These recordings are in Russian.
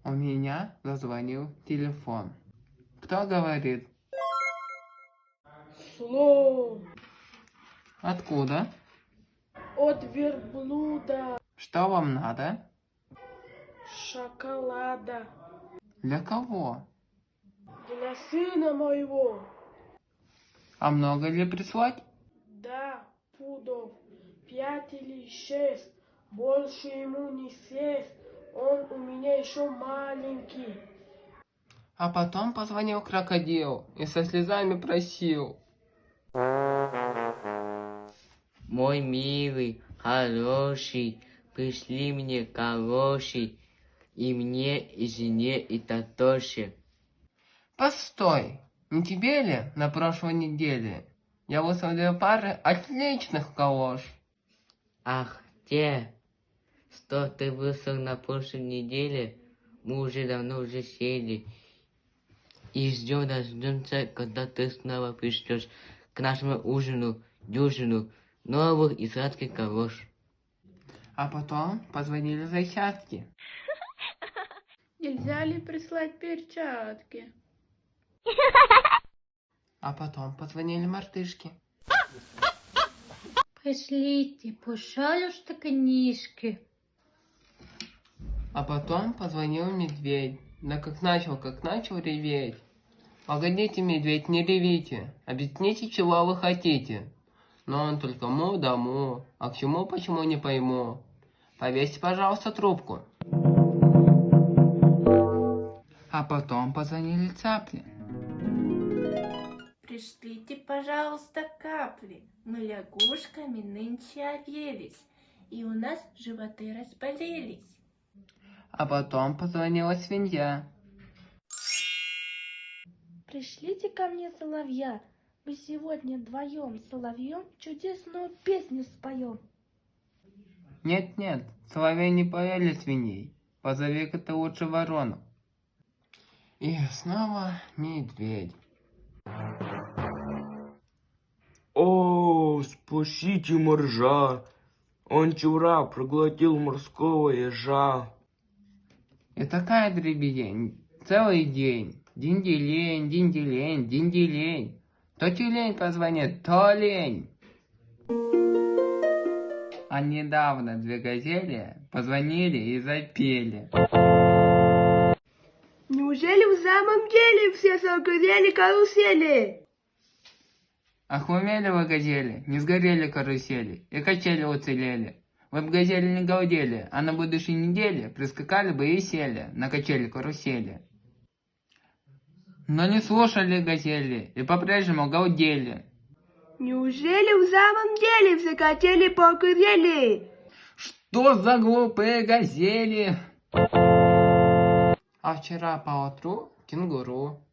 У меня зазвонил телефон. Кто говорит? Слон. Откуда? От верблюда. Что вам надо? Шоколада. Для кого? Для сына моего. А много ли прислать? Да, пудов 5 или 6. Больше ему не съесть. Он у меня еще маленький. А потом позвонил крокодил и со слезами просил. Мой милый, хороший, пришли мне калоши, и мне, и жене, и Татоше. Постой, не тебе ли на прошлой неделе я выслал 2 пары отличных калош? Ах, те, что ты выслал на прошлой неделе, мы уже давно сели. И ждем дождемся, когда ты снова пришлешь к нашему ужину дюжину новых и сладких калош. А потом позвонили зайчатки. Нельзя ли прислать перчатки? А потом позвонили мартышки. Пришлите, пожалуйста, книжки. А потом позвонил медведь. Да как начал реветь. Погодите, медведь, не ревите. Объясните, чего вы хотите. Но он только му да му. А к чему, почему, не пойму. Повесьте, пожалуйста, трубку. А потом позвонили цапли. Пришлите, пожалуйста, капли. Мы лягушками нынче оделись, и у нас животы разболелись. А потом позвонила свинья. Пришлите ко мне соловья. Мы сегодня вдвоем с соловьем чудесную песню споем. Нет-нет, соловей не поели свиней. Позови-ка ты лучше ворону. И снова медведь. О, спасите моржа! Он вчера проглотил морского ежа. И такая дребедень, целый день. Динь-делень, динь-делень, динь-делень. То тюлень позвонит, то лень. А недавно 2 газели позвонили и запели. Неужели в самом деле все согрели карусели? Охумели вы, газели, не сгорели карусели, и качели уцелели. Вы б газели не галдели, а на будущей неделе прискакали бы и сели на качели карусели. Но не слушали газели и по-прежнему галдели. Неужели в самом деле все качели погорели? Что за глупые газели? А вчера поутру кенгуру.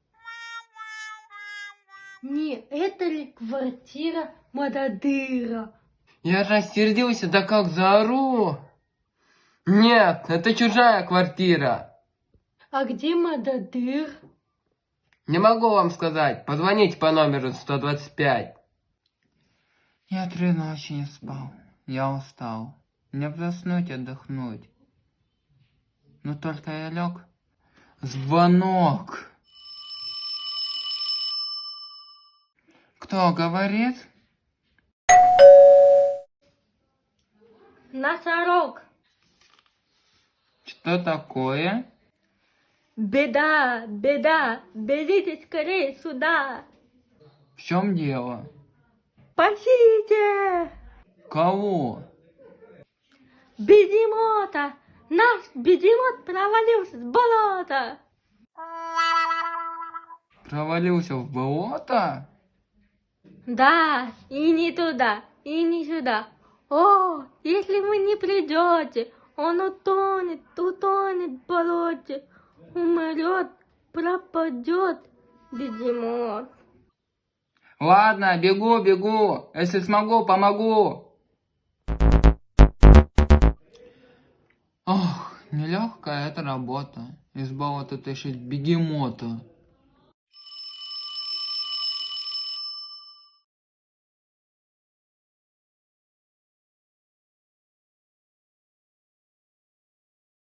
Не это ли квартира Мададыра? Я рассердился, да как заору. Нет, это чужая квартира. А где Мададыр? Не могу вам сказать. Позвоните по номеру 125. Я 3 ночи не спал. Я устал. Мне б заснуть, отдохнуть. Но только я лег. Звонок. Кто говорит? Носорог. Что такое? Беда, беда, бегите скорее сюда. В чем дело? Спасите! Кого? Бегемота! Наш бегемот провалился с болота! Провалился в болото? Да, и не туда, и не сюда. О, если вы не придете, он утонет в болоте, умрет, пропадет бегемот. Ладно, бегу. Если смогу, помогу. Ох, нелегкая эта работа. Из болота тащить бегемота.